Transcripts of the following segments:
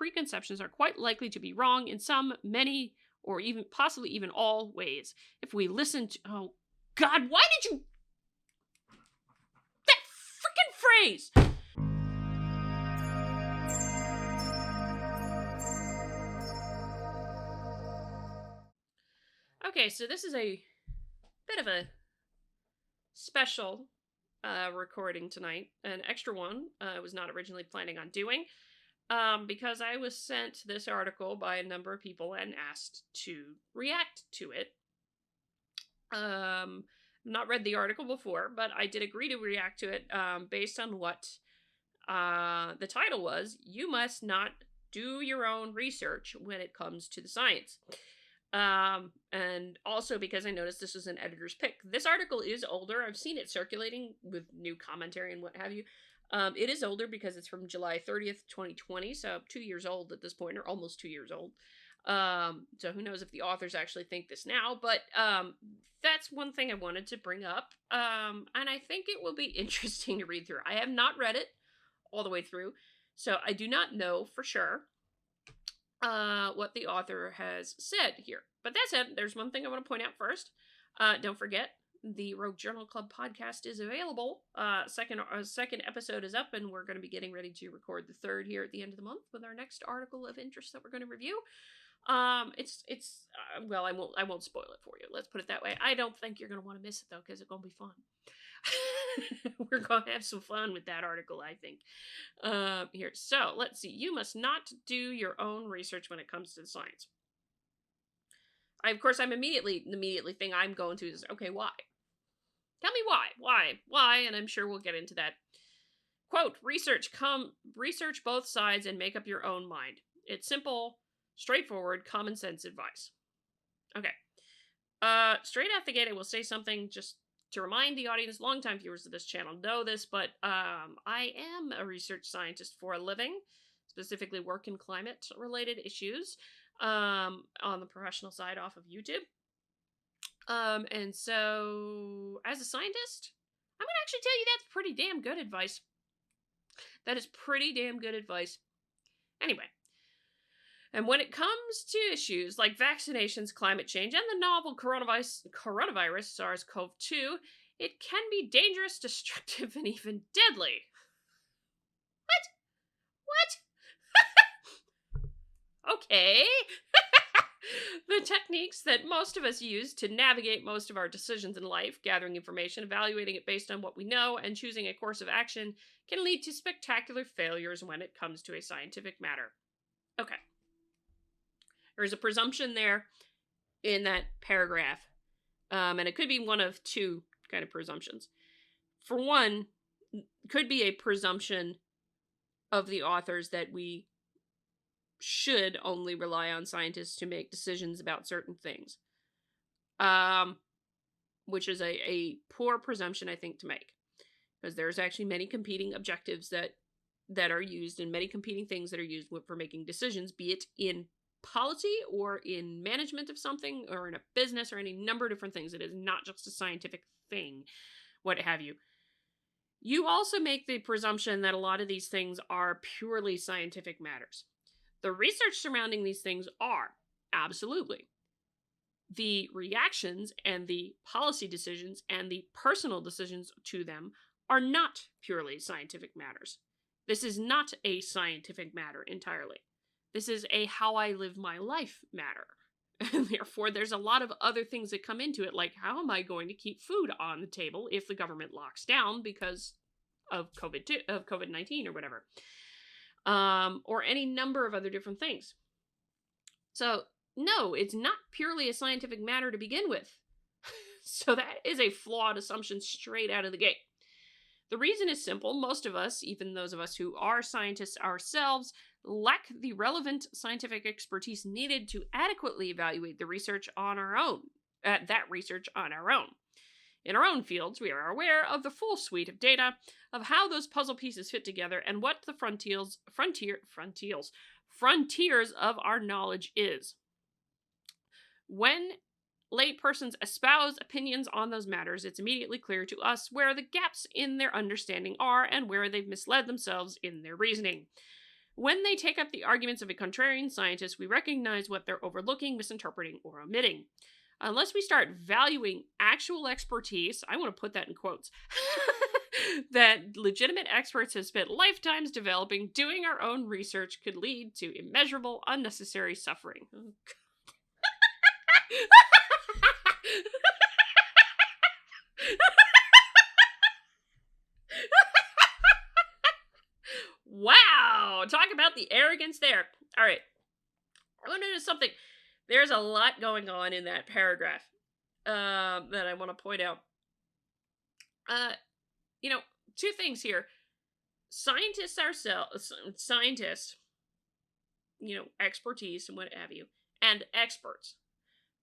preconceptions are quite likely to be wrong in some, many, or even possibly even all ways. If we listen to... Oh, God, why did you... That freaking phrase! Okay, so this is a bit of a special recording tonight, an extra one I was not originally planning on doing, because I was sent this article by a number of people and asked to react to it. Not read the article before, but I did agree to react to it based on what the title was. You must not do your own research when it comes to the science. And also because I noticed this was an editor's pick. This article is older. I've seen it circulating with new commentary and what have you. It is older because it's from July 30th, 2020, so 2 years old at this point, or almost 2 years old. So who knows if the authors actually think this now, but that's one thing I wanted to bring up. And I think it will be interesting to read through. I have not read it all the way through, so I do not know for sure what the author has said here. But that said, there's one thing I want to point out first. Don't forget, the Rogue Journal Club podcast is available. Second episode is up, and we're going to be getting ready to record the third here at the end of the month with our next article of interest that we're going to review. Well, I won't spoil it for you. Let's put it that way. I don't think you're going to want to miss it though, because it's going to be fun. We're going to have some fun with that article, I think. Here, so let's see. You must not do your own research when it comes to the science. Of course, the immediately thing I'm going to is, okay, why? Tell me why, and I'm sure we'll get into that. Quote, research both sides and make up your own mind. It's simple, straightforward, common sense advice. Okay. Straight out the gate, I will say something just to remind the audience. Longtime viewers of this channel know this, but I am a research scientist for a living, specifically work in climate-related issues on the professional side off of YouTube. And so, as a scientist, I'm going to actually tell you that's pretty damn good advice. That is pretty damn good advice. Anyway. And when it comes to issues like vaccinations, climate change, and the novel coronavirus, SARS-CoV-2, it can be dangerous, destructive, and even deadly. What? Okay. The techniques that most of us use to navigate most of our decisions in life, gathering information, evaluating it based on what we know, and choosing a course of action, can lead to spectacular failures when it comes to a scientific matter. Okay. There's a presumption there in that paragraph, and it could be one of two kind of presumptions. For one, could be a presumption of the authors that we should only rely on scientists to make decisions about certain things, which is a poor presumption, I think, to make, because there's actually many competing objectives that are used, and many competing things that are used for making decisions, be it in policy or in management of something or in a business or any number of different things. It is not just a scientific thing, what have you. You also make the presumption that a lot of these things are purely scientific matters. The research surrounding these things are, absolutely. The reactions and the policy decisions and the personal decisions to them are not purely scientific matters. This is not a scientific matter entirely. This is a how I live my life matter. And therefore, there's a lot of other things that come into it, like how am I going to keep food on the table if the government locks down because of COVID-19 or whatever. Or any number of other different things. So, no, it's not purely a scientific matter to begin with. So that is a flawed assumption straight out of the gate. The reason is simple. Most of us, even those of us who are scientists ourselves, lack the relevant scientific expertise needed to adequately evaluate the research on our own. In our own fields, we are aware of the full suite of data, of how those puzzle pieces fit together, and what the frontiers of our knowledge is. When laypersons espouse opinions on those matters, it's immediately clear to us where the gaps in their understanding are and where they've misled themselves in their reasoning. When they take up the arguments of a contrarian scientist, we recognize what they're overlooking, misinterpreting, or omitting. Unless we start valuing actual expertise, I want to put that in quotes, that legitimate experts have spent lifetimes developing, doing our own research could lead to immeasurable, unnecessary suffering. Oh, wow! Talk about the arrogance there. All right. I want to do something. There's a lot going on in that paragraph that I want to point out. Uh, you know, two things here. Scientists ourselves, scientists, expertise and what have you, and experts.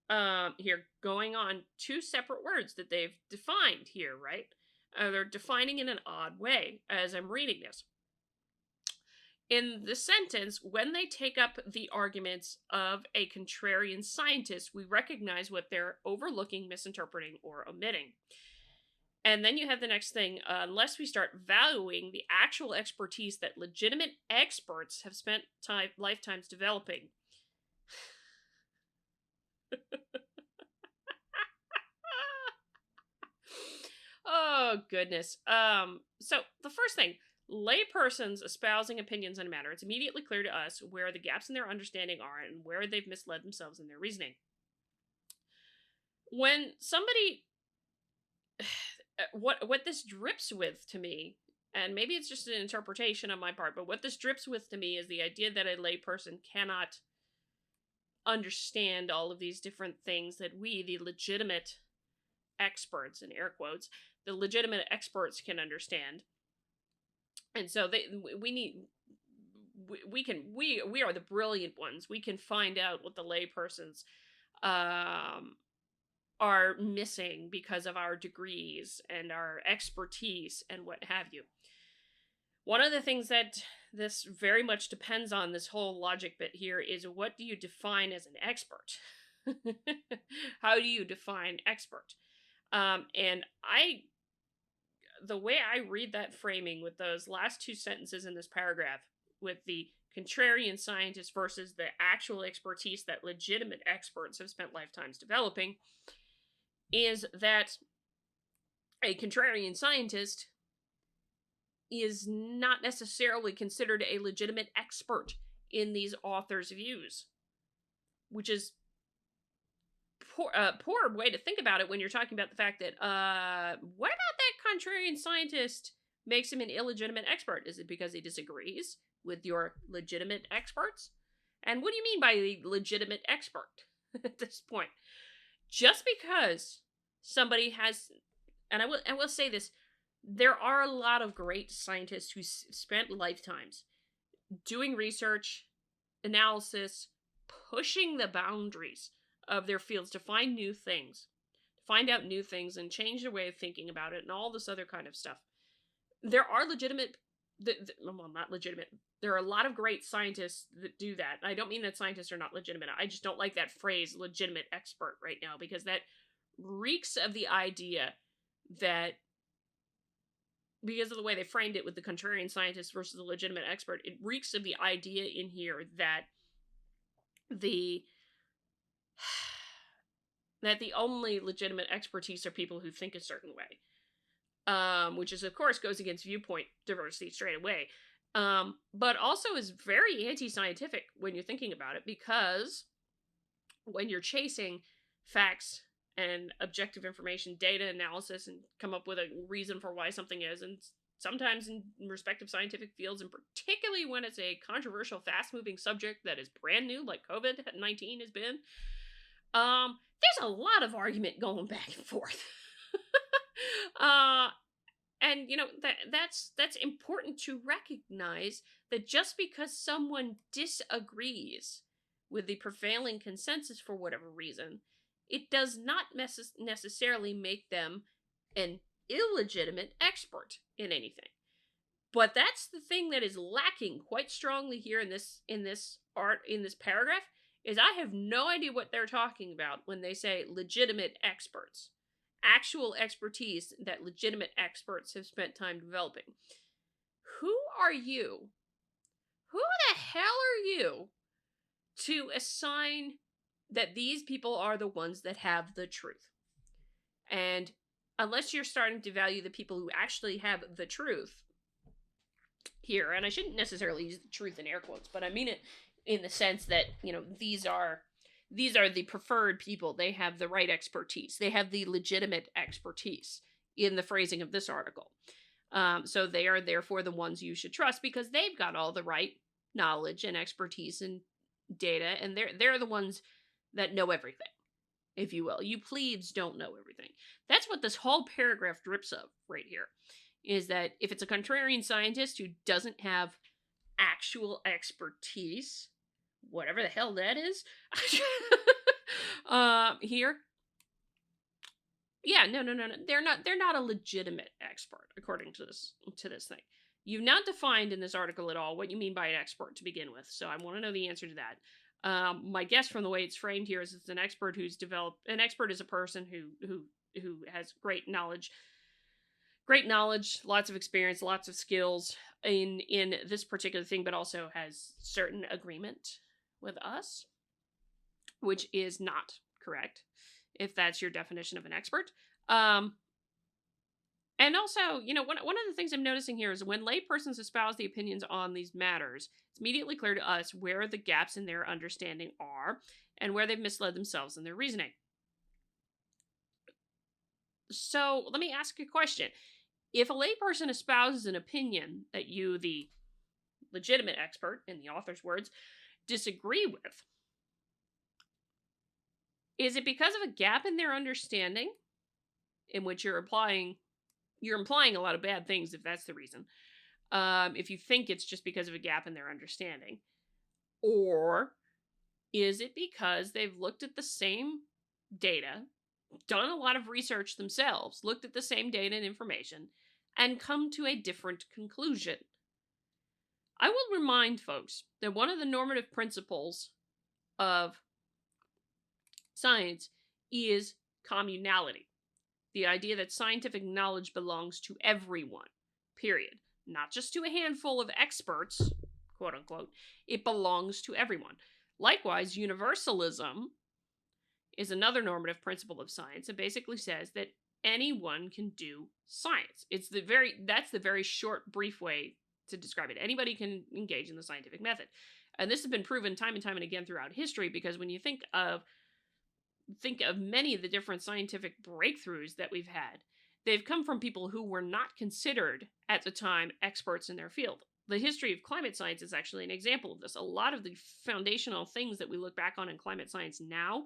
Here, going on two separate words that they've defined here, right? They're defining in an odd way as I'm reading this. In the sentence, when they take up the arguments of a contrarian scientist, we recognize what they're overlooking, misinterpreting, or omitting. And then you have the next thing, unless we start valuing the actual expertise that legitimate experts have spent lifetimes developing. Oh, goodness. So the first thing, laypersons espousing opinions on a matter, it's immediately clear to us where the gaps in their understanding are and where they've misled themselves in their reasoning. When somebody, what this drips with to me, and maybe it's just an interpretation on my part, but what this drips with to me is the idea that a layperson cannot understand all of these different things that we, the legitimate experts, in air quotes, the legitimate experts can understand. And so we are the brilliant ones. We can find out what the laypersons are missing because of our degrees and our expertise and what have you. One of the things that this very much depends on, this whole logic bit here, is what do you define as an expert? How do you define expert? And the way I read that framing with those last two sentences in this paragraph, with the contrarian scientist versus the actual expertise that legitimate experts have spent lifetimes developing, is that a contrarian scientist is not necessarily considered a legitimate expert in these authors' views, which is poor way to think about it when you're talking about the fact that what about that contrarian scientist makes him an illegitimate expert? Is it because he disagrees with your legitimate experts? And what do you mean by the legitimate expert at this point? Just because somebody has, and I will say this, there are a lot of great scientists who spent lifetimes doing research, analysis, pushing the boundaries of their fields to find new things, find out new things, and change their way of thinking about it, and all this other kind of stuff. There are legitimate, well, not legitimate. There are a lot of great scientists that do that. I don't mean that scientists are not legitimate. I just don't like that phrase, legitimate expert, right now, because that reeks of the idea that, because of the way they framed it with the contrarian scientist versus the legitimate expert, it reeks of the idea in here that the only legitimate expertise are people who think a certain way, which is, of course, goes against viewpoint diversity straight away, but also is very anti-scientific when you're thinking about it, because when you're chasing facts and objective information, data analysis, and come up with a reason for why something is, and sometimes in respective scientific fields, and particularly when it's a controversial, fast-moving subject that is brand new, like COVID-19 has been, there's a lot of argument going back and forth. And that's important to recognize, that just because someone disagrees with the prevailing consensus for whatever reason, it does not necessarily make them an illegitimate expert in anything. But that's the thing that is lacking quite strongly here in this paragraph, is I have no idea what they're talking about when they say legitimate experts. Actual expertise that legitimate experts have spent time developing. Who are you? Who the hell are you to assign that these people are the ones that have the truth? And unless you're starting to value the people who actually have the truth here, and I shouldn't necessarily use the truth in air quotes, but I mean it in the sense that, these are the preferred people. They have the right expertise. They have the legitimate expertise in the phrasing of this article. So they are therefore the ones you should trust because they've got all the right knowledge and expertise and data, and they're the ones that know everything, if you will. You plebes don't know everything. That's what this whole paragraph drips of right here, is that if it's a contrarian scientist who doesn't have actual expertise, whatever the hell that is, here, yeah, no. They're not a legitimate expert, according to this thing. You've not defined in this article at all what you mean by an expert to begin with, so I want to know the answer to that. My guess from the way it's framed here is it's an expert who's developed. An expert is a person who has great knowledge, lots of experience, lots of skills in this particular thing, but also has certain agreement with us, which is not correct if that's your definition of an expert. And also, one of the things I'm noticing here is when laypersons espouse the opinions on these matters, it's immediately clear to us where the gaps in their understanding are and where they've misled themselves in their reasoning. So let me ask you a question. If a layperson espouses an opinion that you, the legitimate expert, in the author's words, disagree with, is it because of a gap in their understanding, in which you're implying a lot of bad things if that's the reason, if you think it's just because of a gap in their understanding? Or is it because they've looked at the same data, done a lot of research themselves, looked at the same data and information, and come to a different conclusion? I will remind folks that one of the normative principles of science is communality. The idea that scientific knowledge belongs to everyone, period. Not just to a handful of experts, quote unquote. It belongs to everyone. Likewise, universalism is another normative principle of science. It basically says that anyone can do science. That's the very short, brief way to describe it. Anybody can engage in the scientific method. And this has been proven time and time and again throughout history, because when you think of many of the different scientific breakthroughs that we've had, they've come from people who were not considered at the time experts in their field. The history of climate science is actually an example of this. A lot of the foundational things that we look back on in climate science now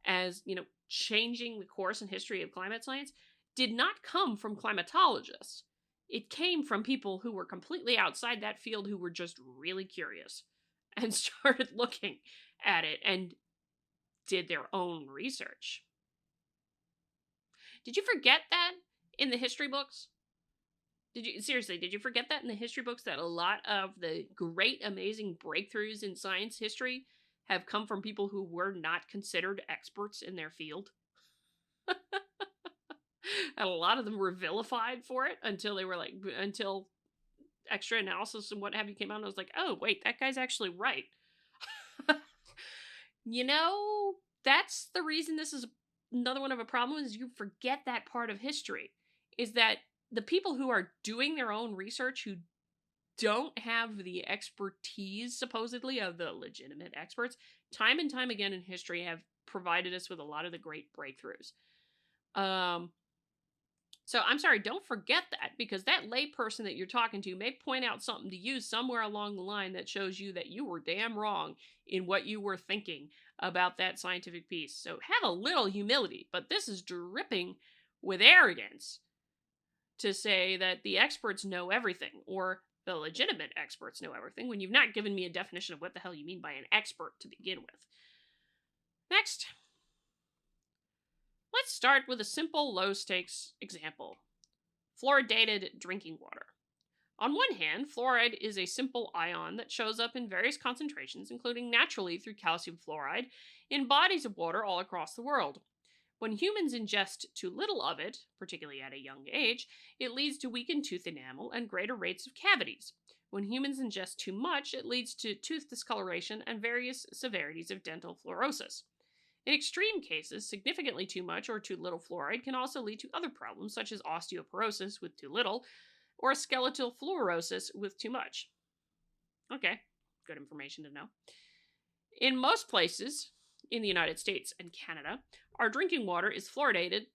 as, changing the course and history of climate science did not come from climatologists. It came from people who were completely outside that field, who were just really curious and started looking at it and did their own research. Did you forget that in the history books? Did you forget that in the history books, that a lot of the great, amazing breakthroughs in science history have come from people who were not considered experts in their field? And a lot of them were vilified for it until extra analysis and what have you came out, and I was like, oh, wait, that guy's actually right. That's the reason this is another one of a problem, is you forget that part of history, is that the people who are doing their own research, who don't have the expertise, supposedly, of the legitimate experts, time and time again in history have provided us with a lot of the great breakthroughs. So I'm sorry, don't forget that, because that layperson that you're talking to may point out something to you somewhere along the line that shows you that you were damn wrong in what you were thinking about that scientific piece. So have a little humility, but this is dripping with arrogance to say that the experts know everything, or the legitimate experts know everything, when you've not given me a definition of what the hell you mean by an expert to begin with. Next. Let's start with a simple, low-stakes example. Fluoridated drinking water. On one hand, fluoride is a simple ion that shows up in various concentrations, including naturally through calcium fluoride, in bodies of water all across the world. When humans ingest too little of it, particularly at a young age, it leads to weakened tooth enamel and greater rates of cavities. When humans ingest too much, it leads to tooth discoloration and various severities of dental fluorosis. In extreme cases, significantly too much or too little fluoride can also lead to other problems, such as osteoporosis with too little, or skeletal fluorosis with too much. Okay, good information to know. In most places in the United States and Canada, our drinking water is fluoridated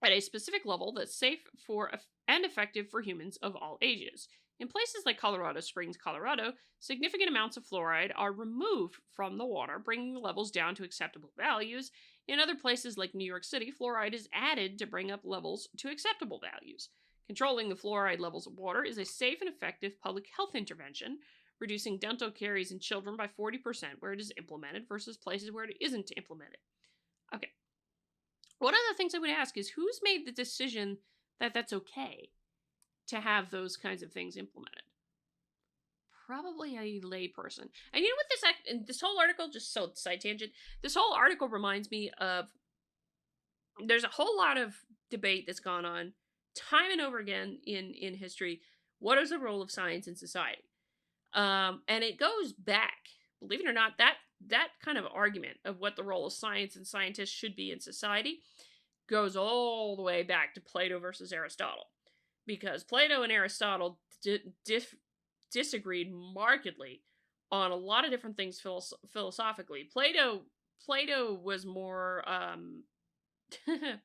at a specific level that's safe for and effective for humans of all ages. In places like Colorado Springs, Colorado, significant amounts of fluoride are removed from the water, bringing the levels down to acceptable values. In other places like New York City, fluoride is added to bring up levels to acceptable values. Controlling the fluoride levels of water is a safe and effective public health intervention, reducing dental caries in children by 40% where it is implemented versus places where it isn't implemented. Okay. One of the things I would ask is who's made the decision that that's okay to have those kinds of things implemented? Probably a layperson. And you know what this whole article, just so side tangent, this whole article reminds me of, there's a whole lot of debate that's gone on time and over again in history. What is the role of science in society? And it goes back, believe it or not, that kind of argument of what the role of science and scientists should be in society goes all the way back to Plato versus Aristotle. Because Plato and Aristotle disagreed markedly on a lot of different things philosophically. Plato was more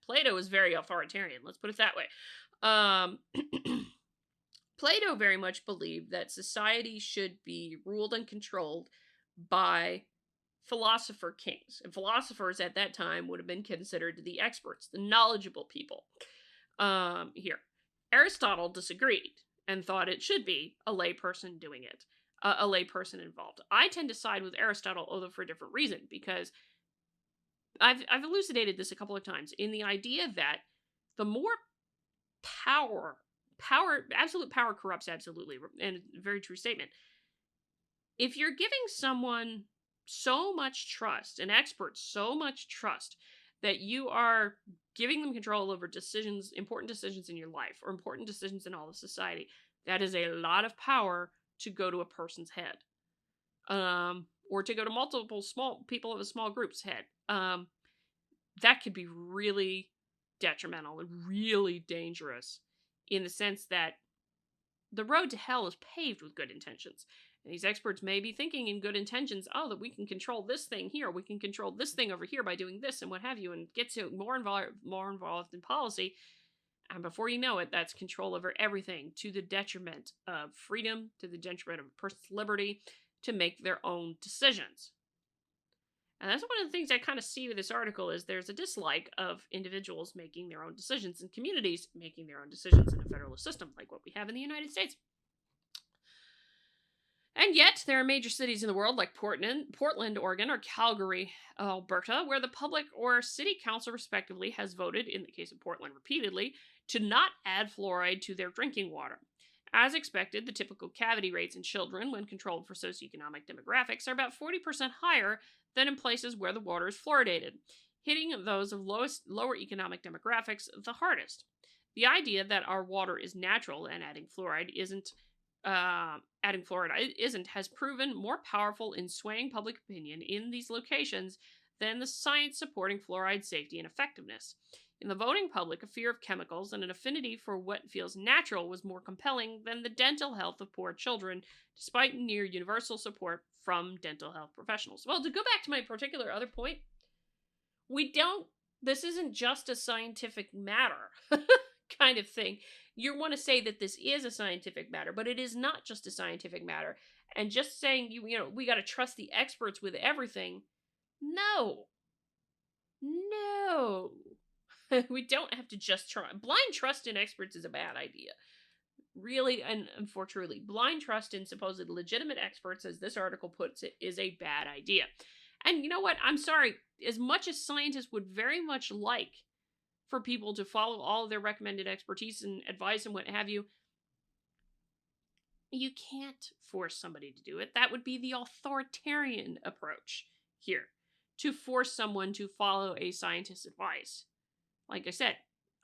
Plato was very authoritarian, let's put it that way. Plato very much believed that society should be ruled and controlled by philosopher kings. And philosophers at that time would have been considered the experts, the knowledgeable people. Here. Aristotle disagreed and thought it should be a lay person doing it, a lay person involved. I tend to side with Aristotle, although for a different reason, because I've elucidated this a couple of times in the idea that the more absolute power corrupts absolutely, and a very true statement. If you're giving someone so much trust, an expert so much trust, that you are giving them control over decisions, important decisions in your life, or important decisions in all of society, that is a lot of power to go to a person's head. Or to go to multiple small people of a small group's head. That could be really detrimental and really dangerous, in the sense that the road to hell is paved with good intentions. And these experts may be thinking in good intentions, oh, that we can control this thing here, we can control this thing over here by doing this and what have you, and get to more involved in policy. And before you know it, that's control over everything, to the detriment of freedom, to the detriment of a person's liberty to make their own decisions. And that's one of the things I kind of see with this article, is there's a dislike of individuals making their own decisions and communities making their own decisions in a federalist system like what we have in the United States. And yet, there are major cities in the world like Portland, Oregon, or Calgary, Alberta, where the public or city council, respectively, has voted, in the case of Portland repeatedly, to not add fluoride to their drinking water. As expected, the typical cavity rates in children, when controlled for socioeconomic demographics, are about 40% higher than in places where the water is fluoridated, hitting those of lower economic demographics the hardest. The idea that our water is natural and adding fluoride isn't has proven more powerful in swaying public opinion in these locations than the science supporting fluoride safety and effectiveness. In the voting public, a fear of chemicals and an affinity for what feels natural was more compelling than the dental health of poor children, despite near universal support from dental health professionals. Well, to go back to my particular other point, this isn't just a scientific matter kind of thing. You want to say that this is a scientific matter, but it is not just a scientific matter. And just saying, we got to trust the experts with everything. No. We don't have to just trust. Blind trust in experts is a bad idea. Really, and for truly, blind trust in supposed legitimate experts, as this article puts it, is a bad idea. And you know what? I'm sorry. As much as scientists would very much like for people to follow all of their recommended expertise and advice and what have you, you can't force somebody to do it. That would be the authoritarian approach here, to force someone to follow a scientist's advice. Like I said,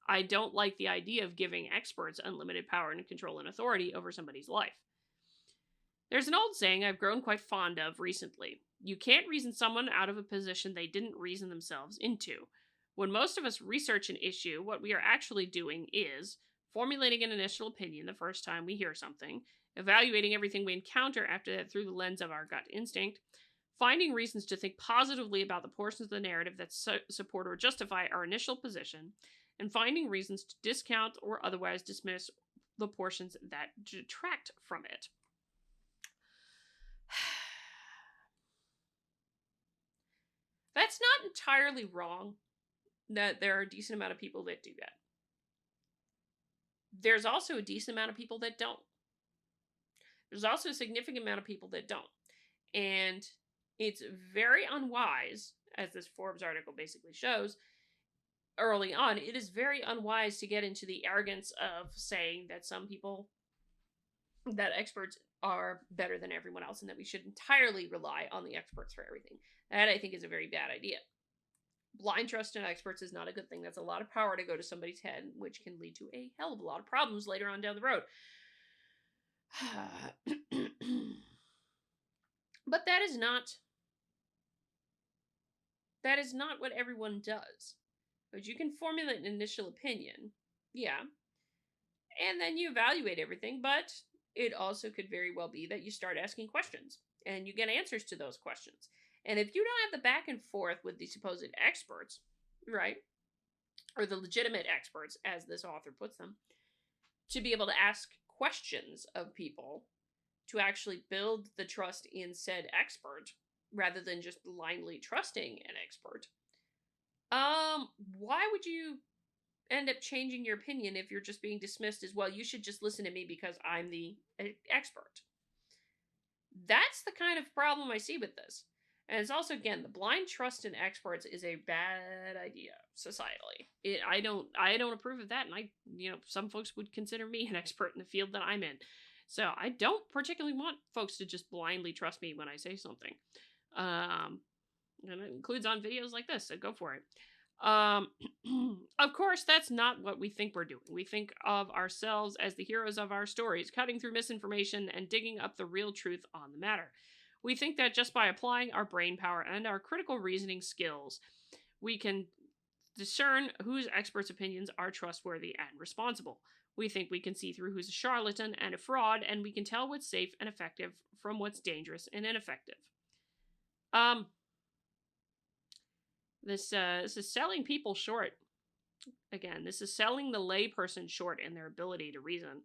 I don't like the idea of giving experts unlimited power and control and authority over somebody's life. There's an old saying I've grown quite fond of recently. You can't reason someone out of a position they didn't reason themselves into. When most of us research an issue, what we are actually doing is formulating an initial opinion the first time we hear something, evaluating everything we encounter after that through the lens of our gut instinct, finding reasons to think positively about the portions of the narrative that support or justify our initial position, and finding reasons to discount or otherwise dismiss the portions that detract from it. That's not entirely wrong that there are a decent amount of people that do that. There's also a decent amount of people that don't. There's also a significant amount of people that don't. And it's very unwise, as this Forbes article basically shows, early on, it is very unwise to get into the arrogance of saying that some people, that experts are better than everyone else and that we should entirely rely on the experts for everything. That, I think, is a very bad idea. Blind trust in experts is not a good thing. That's a lot of power to go to somebody's head, which can lead to a hell of a lot of problems later on down the road. But that is not what everyone does. But you can formulate an initial opinion, yeah, and then you evaluate everything, but it also could very well be that you start asking questions and you get answers to those questions. And if you don't have the back and forth with the supposed experts, right, or the legitimate experts, as this author puts them, to be able to ask questions of people to actually build the trust in said expert, rather than just blindly trusting an expert, why would you end up changing your opinion if you're just being dismissed as, well, you should just listen to me because I'm the expert? That's the kind of problem I see with this. And it's also, again, the blind trust in experts is a bad idea societally. I don't approve of that, and some folks would consider me an expert in the field that I'm in. So I don't particularly want folks to just blindly trust me when I say something. And it includes on videos like this, so go for it. Of course, that's not what we think we're doing. We think of ourselves as the heroes of our stories, cutting through misinformation and digging up the real truth on the matter. We think that just by applying our brain power and our critical reasoning skills, we can discern whose experts' opinions are trustworthy and responsible. We think we can see through who's a charlatan and a fraud, and we can tell what's safe and effective from what's dangerous and ineffective. This is selling people short. Again, this is selling the layperson short in their ability to reason.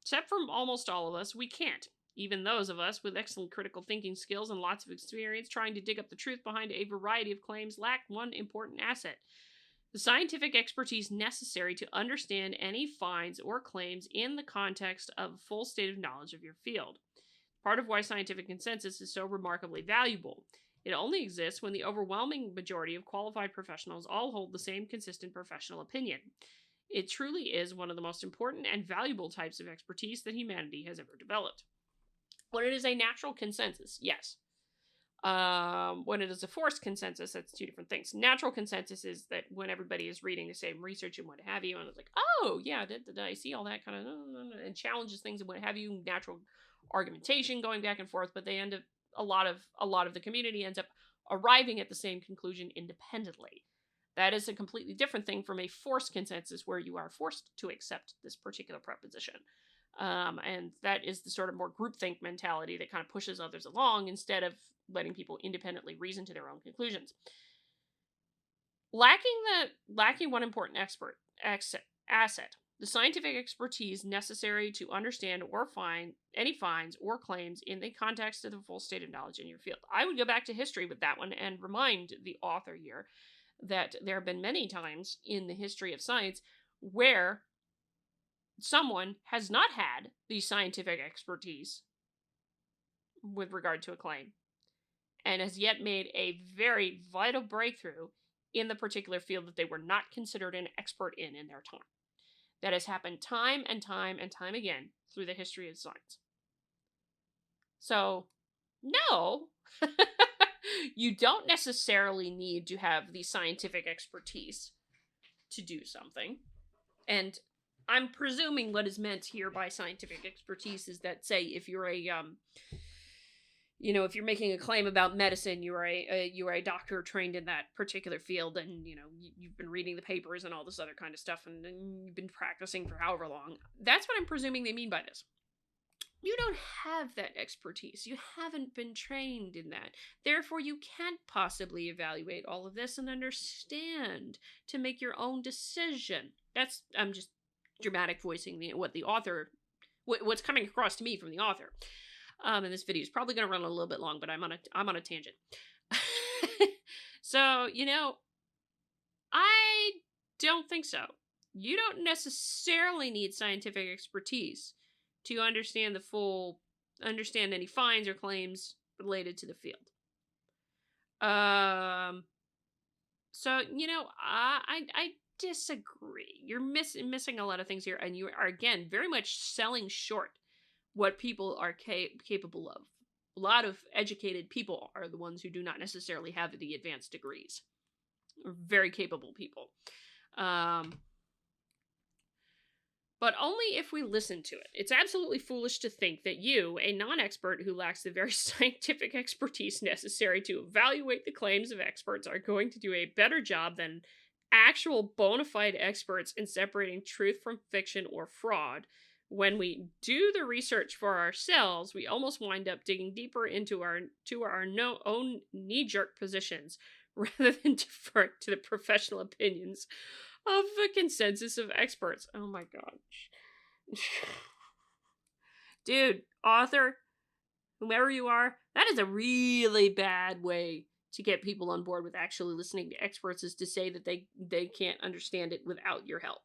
Except for almost all of us, we can't. Even those of us with excellent critical thinking skills and lots of experience trying to dig up the truth behind a variety of claims lack one important asset: the scientific expertise necessary to understand any finds or claims in the context of a full state of knowledge of your field. Part of why scientific consensus is so remarkably valuable. It only exists when the overwhelming majority of qualified professionals all hold the same consistent professional opinion. It truly is one of the most important and valuable types of expertise that humanity has ever developed. When it is a natural consensus, yes. When it is a forced consensus, that's two different things. Natural consensus is that when everybody is reading the same research and what have you, and it's like, oh, yeah, did I see all that kind of, and challenges things and what have you, natural argumentation going back and forth, but they end up, a lot of the community ends up arriving at the same conclusion independently. That is a completely different thing from a forced consensus where you are forced to accept this particular proposition. And that is the sort of more groupthink mentality that kind of pushes others along instead of letting people independently reason to their own conclusions. Lacking one important asset, the scientific expertise necessary to understand or find any finds or claims in the context of the full state of knowledge in your field. I would go back to history with that one and remind the author here that there have been many times in the history of science where someone has not had the scientific expertise with regard to a claim and has yet made a very vital breakthrough in the particular field that they were not considered an expert in their time. That has happened time and time and time again through the history of science. So, no, you don't necessarily need to have the scientific expertise to do something. And I'm presuming what is meant here by scientific expertise is that, say, if you're a if you're making a claim about medicine, you are a doctor trained in that particular field, and you've been reading the papers and all this other kind of stuff, and you've been practicing for however long. That's what I'm presuming they mean by this. You don't have that expertise. You haven't been trained in that. Therefore, you can't possibly evaluate all of this and understand to make your own decision. I'm just dramatic voicing what's coming across to me from the author. And this video is probably going to run a little bit long, but I'm on a tangent. So, I don't think so. You don't necessarily need scientific expertise to understand any fines or claims related to the field. So, I disagree. You're missing a lot of things here, and you are, again, very much selling short what people are capable of. A lot of educated people are the ones who do not necessarily have the advanced degrees. Very capable people. But only if we listen to it. It's absolutely foolish to think that you, a non-expert who lacks the very scientific expertise necessary to evaluate the claims of experts, are going to do a better job than actual bona fide experts in separating truth from fiction or fraud. When we do the research for ourselves, we almost wind up digging deeper into our own knee-jerk positions rather than defer to the professional opinions of the consensus of experts. Oh my gosh. Dude, author, whomever you are, that is a really bad way to get people on board with actually listening to experts, is to say that they can't understand it without your help.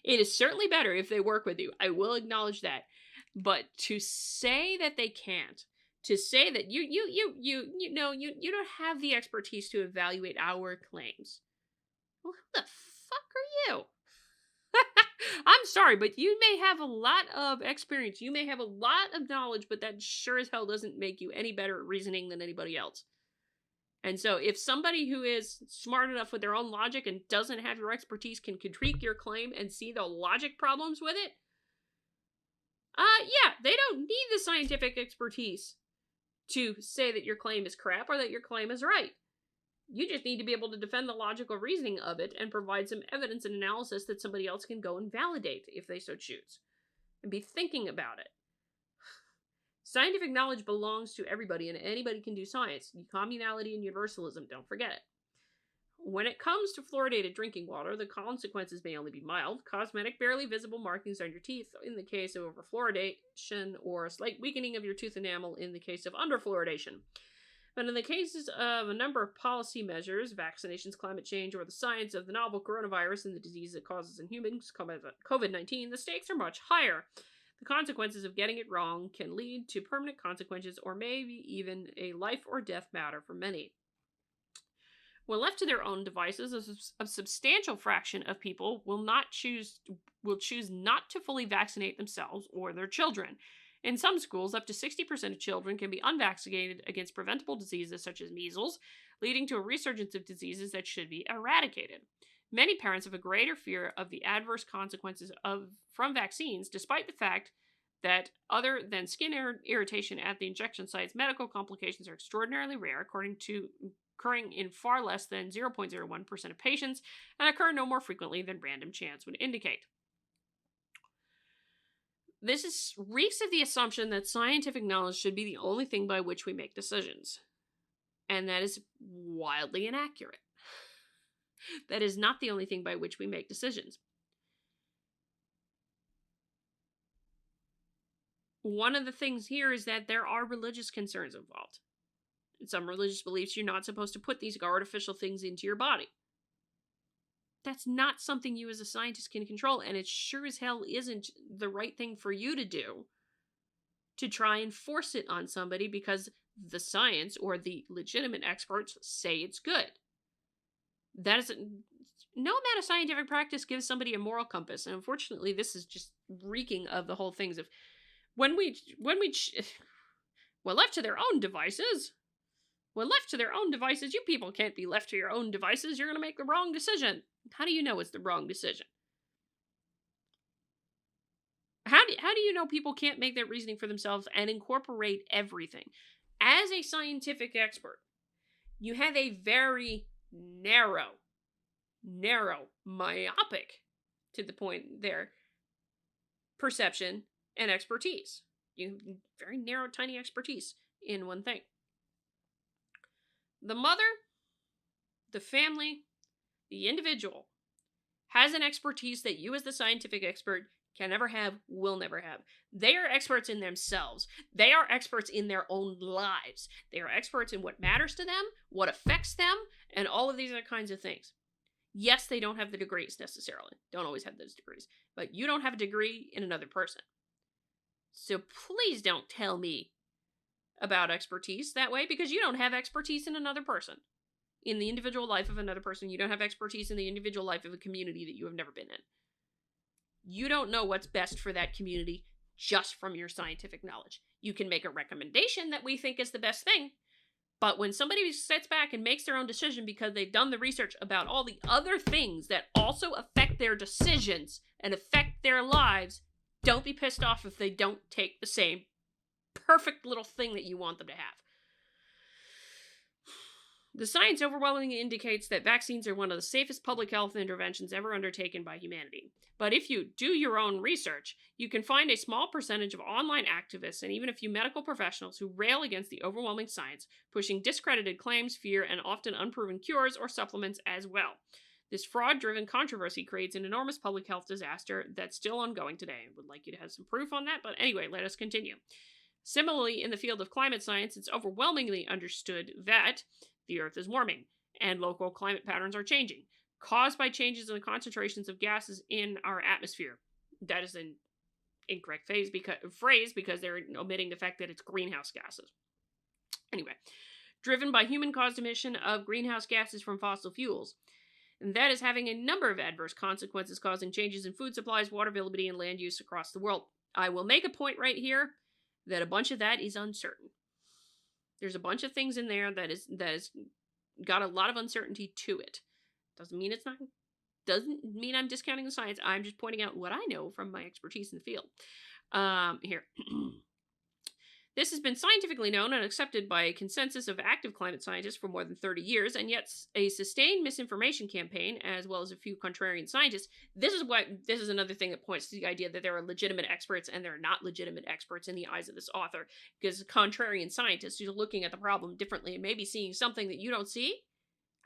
It is certainly better if they work with you. I will acknowledge that. But to say that they can't, to say that you don't have the expertise to evaluate our claims. Well, who the fuck are you? I'm sorry, but you may have a lot of experience. You may have a lot of knowledge, but that sure as hell doesn't make you any better at reasoning than anybody else. And so if somebody who is smart enough with their own logic and doesn't have your expertise can critique your claim and see the logic problems with it, yeah, they don't need the scientific expertise to say that your claim is crap or that your claim is right. You just need to be able to defend the logical reasoning of it and provide some evidence and analysis that somebody else can go and validate if they so choose. And be thinking about it. Scientific knowledge belongs to everybody, and anybody can do science. Communality and universalism, don't forget it. When it comes to fluoridated drinking water, the consequences may only be mild, cosmetic, barely visible markings on your teeth in the case of overfluoridation, or a slight weakening of your tooth enamel in the case of underfluoridation. But in the cases of a number of policy measures, vaccinations, climate change, or the science of the novel coronavirus and the disease it causes in humans, COVID-19, the stakes are much higher. The consequences of getting it wrong can lead to permanent consequences, or maybe even a life or death matter for many. When left to their own devices, a substantial fraction of people will choose not to fully vaccinate themselves or their children. In some schools, up to 60% of children can be unvaccinated against preventable diseases such as measles, leading to a resurgence of diseases that should be eradicated. Many parents have a greater fear of the adverse consequences from vaccines, despite the fact that, other than skin irritation at the injection sites, medical complications are extraordinarily rare, occurring in far less than 0.01% of patients, and occur no more frequently than random chance would indicate. This reeks of the assumption that scientific knowledge should be the only thing by which we make decisions. And that is wildly inaccurate. That is not the only thing by which we make decisions. One of the things here is that there are religious concerns involved. In some religious beliefs, you're not supposed to put these artificial things into your body. That's not something you as a scientist can control, and it sure as hell isn't the right thing for you to do to try and force it on somebody because the science or the legitimate experts say it's good. That is no amount of scientific practice gives somebody a moral compass, and unfortunately, this is just reeking of the whole things of when left to their own devices, When left to their own devices, you people can't be left to your own devices. You're going to make the wrong decision. How do you know it's the wrong decision? How do you know people can't make that reasoning for themselves and incorporate everything? As a scientific expert, you have a very narrow, myopic, to the point there, perception and expertise. You have very narrow, tiny expertise in one thing. The mother, the family, the individual has an expertise that you as the scientific expert can never have, will never have. They are experts in themselves. They are experts in their own lives. They are experts in what matters to them, what affects them, and all of these other kinds of things. Yes, they don't have the degrees necessarily. Don't always have those degrees. But you don't have a degree in another person. So please don't tell me about expertise that way, because you don't have expertise in another person. In the individual life of another person, you don't have expertise in the individual life of a community that you have never been in. You don't know what's best for that community just from your scientific knowledge. You can make a recommendation that we think is the best thing, but when somebody sits back and makes their own decision because they've done the research about all the other things that also affect their decisions and affect their lives, don't be pissed off if they don't take the same perfect little thing that you want them to have. The science overwhelmingly indicates that vaccines are one of the safest public health interventions ever undertaken by humanity. But if you do your own research, you can find a small percentage of online activists and even a few medical professionals who rail against the overwhelming science, pushing discredited claims, fear, and often unproven cures or supplements as well. This fraud-driven controversy creates an enormous public health disaster that's still ongoing today. I would like you to have some proof on that, but anyway, let us continue. Similarly, in the field of climate science, it's overwhelmingly understood that the Earth is warming, and local climate patterns are changing, caused by changes in the concentrations of gases in our atmosphere. That is an incorrect phrase because they're omitting the fact that it's greenhouse gases. Anyway, driven by human-caused emission of greenhouse gases from fossil fuels. And that is having a number of adverse consequences, causing changes in food supplies, water availability, and land use across the world. I will make a point right here that a bunch of that is uncertain. There's a bunch of things in there that is got a lot of uncertainty to it. Doesn't mean I'm discounting the science. I'm just pointing out what I know from my expertise in the field. Here. This has been scientifically known and accepted by a consensus of active climate scientists for more than 30 years, and yet a sustained misinformation campaign, as well as a few contrarian scientists. This is another thing that points to the idea that there are legitimate experts and there are not legitimate experts in the eyes of this author, because contrarian scientists who are looking at the problem differently and maybe seeing something that you don't see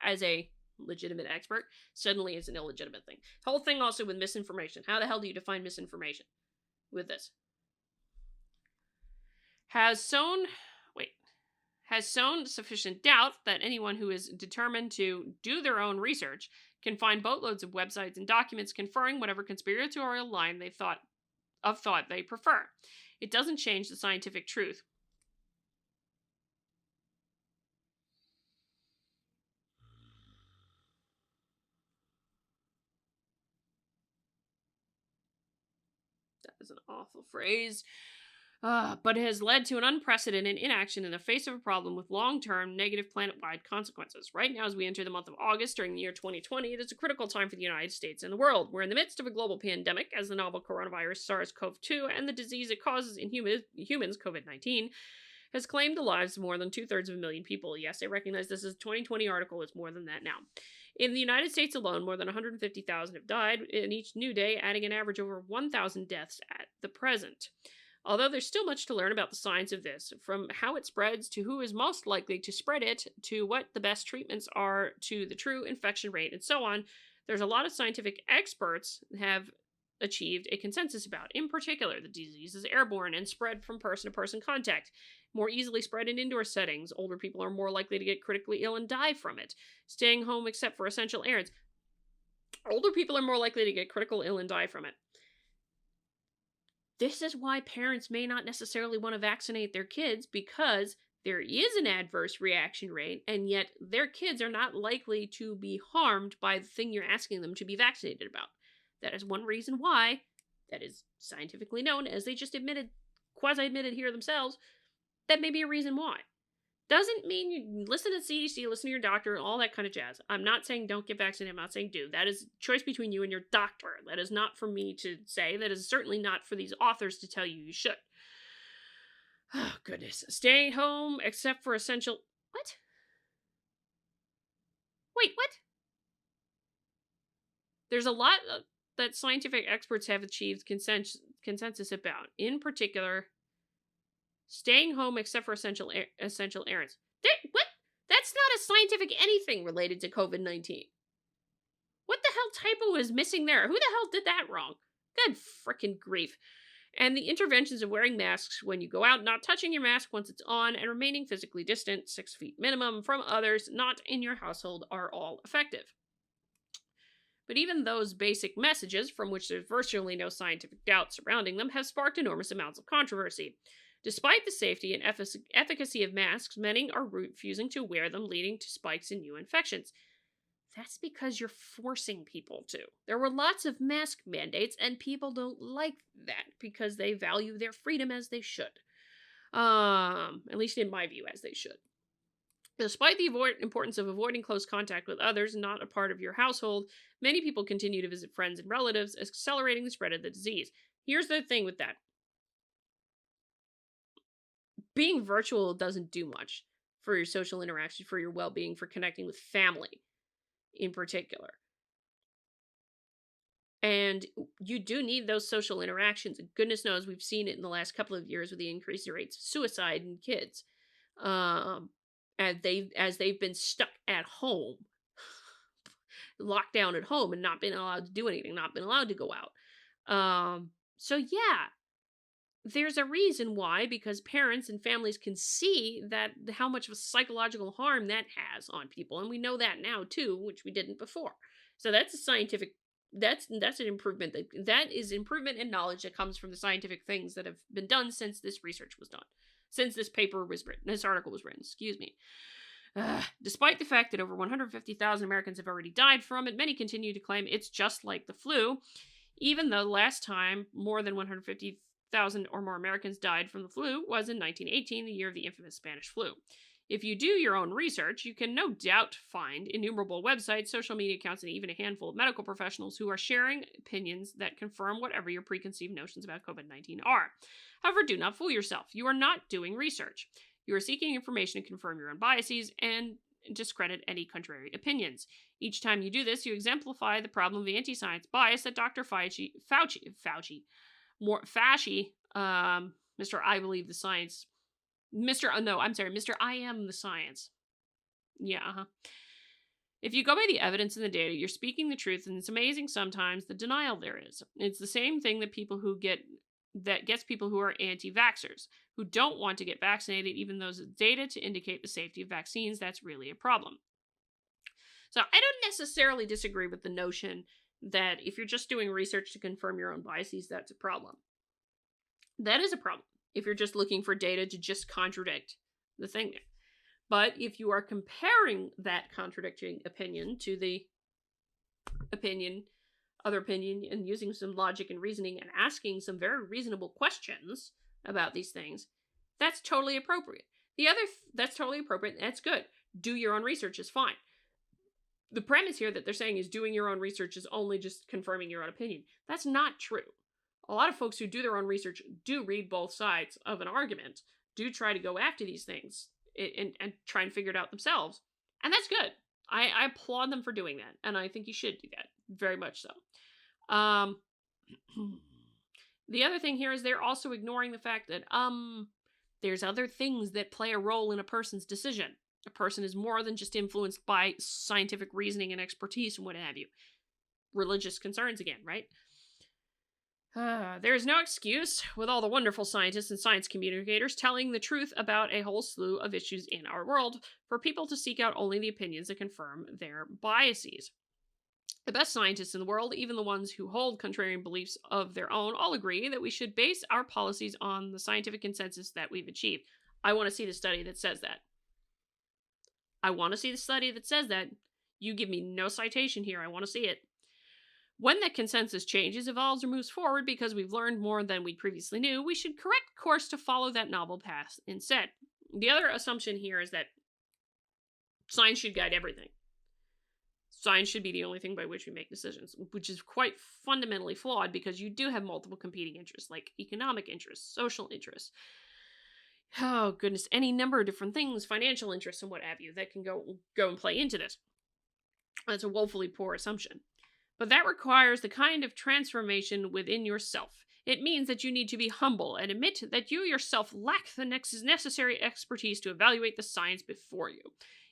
as a legitimate expert suddenly is an illegitimate thing. The whole thing also with misinformation. How the hell do you define misinformation with this? Has sown sufficient doubt that anyone who is determined to do their own research can find boatloads of websites and documents confirming whatever conspiratorial line they thought they prefer. It doesn't change the scientific truth. That is an awful phrase. But it has led to an unprecedented inaction in the face of a problem with long-term negative planet-wide consequences. Right now, as we enter the month of August during the year 2020, it is a critical time for the United States and the world. We're in the midst of a global pandemic, as the novel coronavirus SARS-CoV-2 and the disease it causes in humans, COVID-19, has claimed the lives of more than 2/3 people. Yes, I recognize this is a 2020 article. It's more than that now. In the United States alone, more than 150,000 have died, in each new day adding an average over 1,000 deaths at the present. Although there's still much to learn about the science of this, from how it spreads to who is most likely to spread it, to what the best treatments are, to the true infection rate, and so on, there's a lot of scientific experts have achieved a consensus about. In particular, the disease is airborne and spread from person-to-person contact, more easily spread in indoor settings. Older people are more likely to get critically ill and die from it. Staying home except for essential errands. Older people are more likely to get critical ill and die from it. This is why parents may not necessarily want to vaccinate their kids, because there is an adverse reaction rate, and yet their kids are not likely to be harmed by the thing you're asking them to be vaccinated about. That is one reason why, that is scientifically known, as they just quasi-admitted here themselves, that may be a reason why. Doesn't mean you listen to CDC, listen to your doctor, all that kind of jazz. I'm not saying don't get vaccinated. I'm not saying do. That is a choice between you and your doctor. That is not for me to say. That is certainly not for these authors to tell you should. Oh, goodness. Stay home except for essential... What? Wait, what? There's a lot that scientific experts have achieved consensus about. In particular, staying home except for essential errands. What? That's not a scientific anything related to COVID-19. What the hell typo is missing there? Who the hell did that wrong? Good frickin' grief. And the interventions of wearing masks when you go out, not touching your mask once it's on, and remaining physically distant, 6 feet minimum, from others not in your household are all effective. But even those basic messages, from which there's virtually no scientific doubt surrounding them, have sparked enormous amounts of controversy. Despite the safety and efficacy of masks, many are refusing to wear them, leading to spikes in new infections. That's because you're forcing people to. There were lots of mask mandates, and people don't like that because they value their freedom as they should. At least in my view, as they should. Despite the importance of avoiding close contact with others not a part of your household, many people continue to visit friends and relatives, accelerating the spread of the disease. Here's the thing with that. Being virtual doesn't do much for your social interaction, for your well-being, for connecting with family in particular. And you do need those social interactions. And goodness knows we've seen it in the last couple of years with the increased rates of suicide in kids. As they've been stuck at home, locked down at home and not been allowed to do anything, not been allowed to go out. So yeah, there's a reason why, because parents and families can see that how much of a psychological harm that has on people, and we know that now too, which we didn't before. So that's a scientific, that's an improvement. That is improvement in knowledge that comes from the scientific things that have been done since this research was done, since this paper was written, this article was written, excuse me. Despite the fact that over 150,000 Americans have already died from it, many continue to claim it's just like the flu, even though the last time more than 150,000 or more Americans died from the flu was in 1918, the year of the infamous Spanish flu. If you do your own research, you can no doubt find innumerable websites, social media accounts, and even a handful of medical professionals who are sharing opinions that confirm whatever your preconceived notions about COVID-19 are. However, do not fool yourself. You are not doing research. You are seeking information to confirm your own biases and discredit any contrary opinions. Each time you do this, you exemplify the problem of anti-science bias that Dr. Fauci, Mr. I believe the science, Mr. I am the science. Yeah, If you go by the evidence and the data, you're speaking the truth, and it's amazing sometimes the denial there is. It's the same thing that gets people who are anti-vaxxers, who don't want to get vaccinated, even though there's data to indicate the safety of vaccines. That's really a problem. So I don't necessarily disagree with the notion that if you're just doing research to confirm your own biases, that's a problem. That is a problem if you're just looking for data to just contradict the thing there. But if you are comparing that contradicting opinion to the other opinion, and using some logic and reasoning and asking some very reasonable questions about these things, that's totally appropriate. That's totally appropriate. That's good. Do your own research is fine. The premise here that they're saying is doing your own research is only just confirming your own opinion. That's not true. A lot of folks who do their own research do read both sides of an argument, do try to go after these things and try and figure it out themselves. And that's good. I applaud them for doing that. And I think you should do that. Very much so. The other thing here is they're also ignoring the fact that there's other things that play a role in a person's decision. A person is more than just influenced by scientific reasoning and expertise and what have you. Religious concerns again, right? There is no excuse, with all the wonderful scientists and science communicators telling the truth about a whole slew of issues in our world, for people to seek out only the opinions that confirm their biases. The best scientists in the world, even the ones who hold contrarian beliefs of their own, all agree that we should base our policies on the scientific consensus that we've achieved. I want to see the study that says that. I want to see the study that says that. You give me no citation here. I want to see it. When that consensus changes, evolves, or moves forward because we've learned more than we previously knew, we should correct course to follow that novel path instead. The other assumption here is that science should guide everything. Science should be the only thing by which we make decisions, which is quite fundamentally flawed because you do have multiple competing interests, like economic interests, social interests. Oh goodness, any number of different things, financial interests and what have you, that can go and play into this. That's a woefully poor assumption. But that requires the kind of transformation within yourself. It means that you need to be humble and admit that you yourself lack the necessary expertise to evaluate the science before you.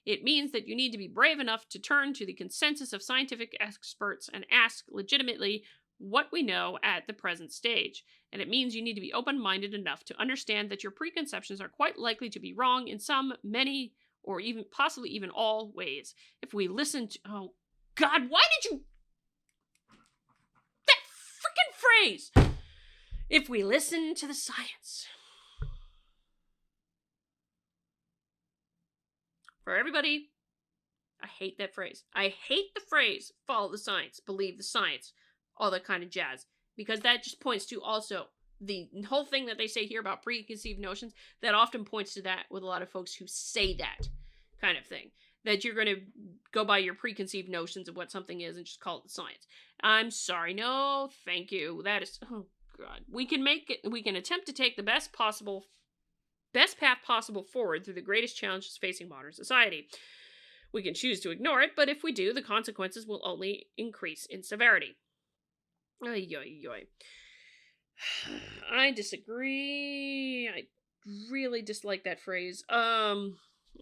It means that you need to be brave enough to turn to the consensus of scientific experts and ask legitimately what we know at the present stage. And it means you need to be open-minded enough to understand that your preconceptions are quite likely to be wrong in some, many, or even possibly even all ways. If we listen to... Oh, God, why did you... That freaking phrase! If we listen to the science. For everybody, I hate that phrase. I hate the phrase, follow the science, believe the science, all that kind of jazz. Because that just points to also the whole thing that they say here about preconceived notions, that often points to that with a lot of folks who say that kind of thing. That you're going to go by your preconceived notions of what something is and just call it the science. I'm sorry, no, thank you. That is, oh God. We can attempt to take the best path possible forward through the greatest challenges facing modern society. We can choose to ignore it, but if we do, the consequences will only increase in severity. Ay, ay, ay. I disagree. I really dislike that phrase. In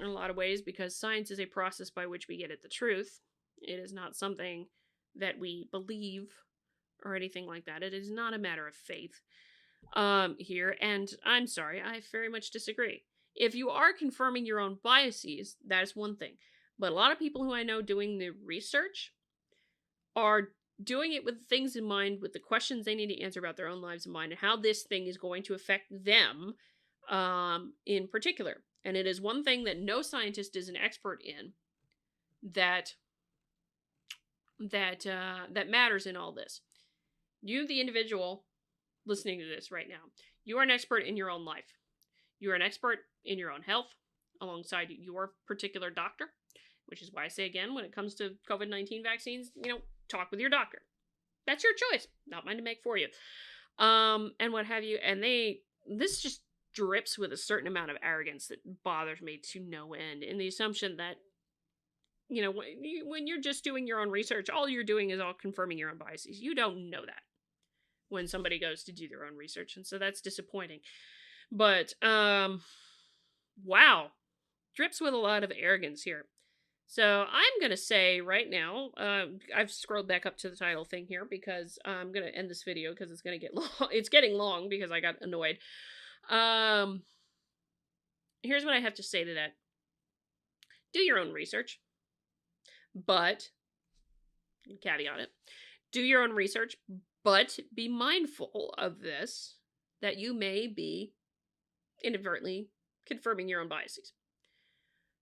a lot of ways, because science is a process by which we get at the truth. It is not something that we believe or anything like that. It is not a matter of faith here, and I'm sorry, I very much disagree. If you are confirming your own biases, that is one thing. But a lot of people who I know doing the research are doing it with things in mind, with the questions they need to answer about their own lives in mind, and how this thing is going to affect them in particular. And it is one thing that no scientist is an expert in that matters in all this. You, the individual listening to this right now, you are an expert in your own life. You are an expert in your own health alongside your particular doctor, which is why I say again, when it comes to COVID-19 vaccines, talk with your doctor. That's your choice, not mine to make for you. And what have you. And this just drips with a certain amount of arrogance that bothers me to no end, in the assumption that, when you're just doing your own research, all you're doing is all confirming your own biases. You don't know that when somebody goes to do their own research, and so that's disappointing. But, wow. Drips with a lot of arrogance here. So I'm going to say right now, I've scrolled back up to the title thing here because I'm going to end this video because it's going to get long. It's getting long because I got annoyed. Here's what I have to say to that. Do your own research, but, caveat it, do your own research, but be mindful of this, that you may be inadvertently confirming your own biases.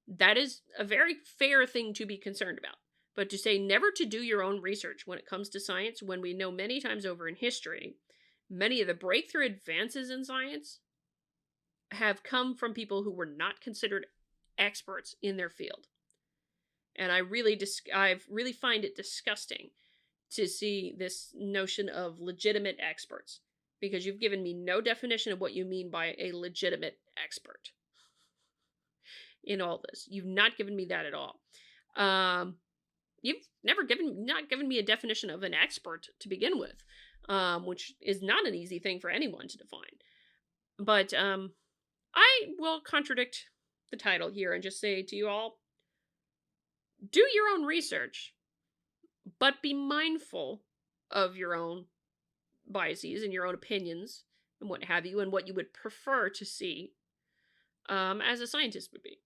That is a very fair thing to be concerned about. But to say never to do your own research when it comes to science, when we know many times over in history, many of the breakthrough advances in science have come from people who were not considered experts in their field. And I really find it disgusting to see this notion of legitimate experts, because you've given me no definition of what you mean by a legitimate expert in all this. You've not given me that at all. You've not given me a definition of an expert to begin with, which is not an easy thing for anyone to define. But I will contradict the title here and just say to you all, do your own research, but be mindful of your own biases and your own opinions and what have you, and what you would prefer to see as a scientist would be.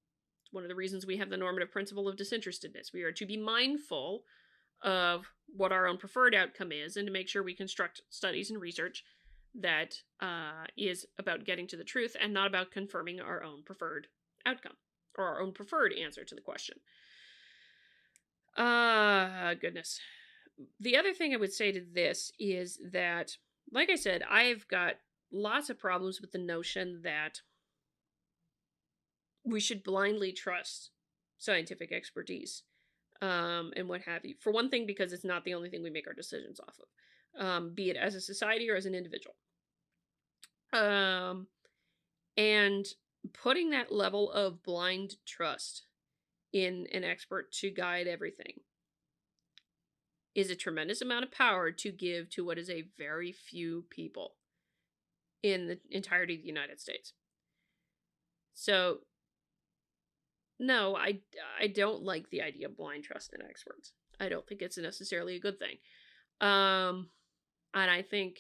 It's one of the reasons we have the normative principle of disinterestedness. We are to be mindful of what our own preferred outcome is, and to make sure we construct studies and research that is about getting to the truth and not about confirming our own preferred outcome or our own preferred answer to the question. Goodness. The other thing I would say to this is that, like I said, I've got lots of problems with the notion that we should blindly trust scientific expertise, and what have you. For one thing, because it's not the only thing we make our decisions off of, be it as a society or as an individual. Um, and putting that level of blind trust in an expert to guide everything is a tremendous amount of power to give to what is a very few people in the entirety of the United States. So, no, I don't like the idea of blind trust in experts. I don't think it's necessarily a good thing. Um, and I think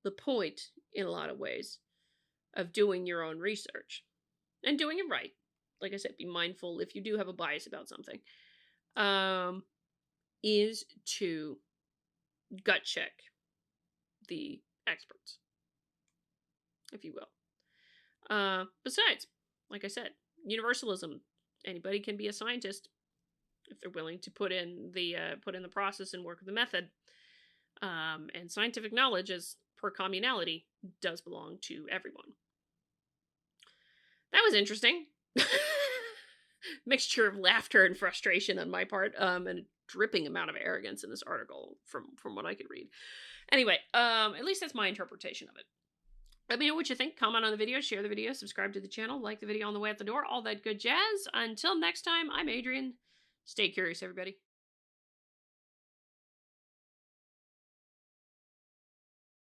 the point, in a lot of ways, of doing your own research and doing it right, like I said, be mindful if you do have a bias about something, um, is to gut check the experts, if you will. Besides, like I said, universalism. Anybody can be a scientist if they're willing to put in the process and work with the method. And scientific knowledge, as per communality, does belong to everyone. That was interesting. Mixture of laughter and frustration on my part, and a dripping amount of arrogance in this article from what I could read. Anyway, at least that's my interpretation of it. Let me know what you think. Comment on the video, share the video, subscribe to the channel, like the video on the way out the door, all that good jazz. Until next time, I'm Adrian. Stay curious, everybody.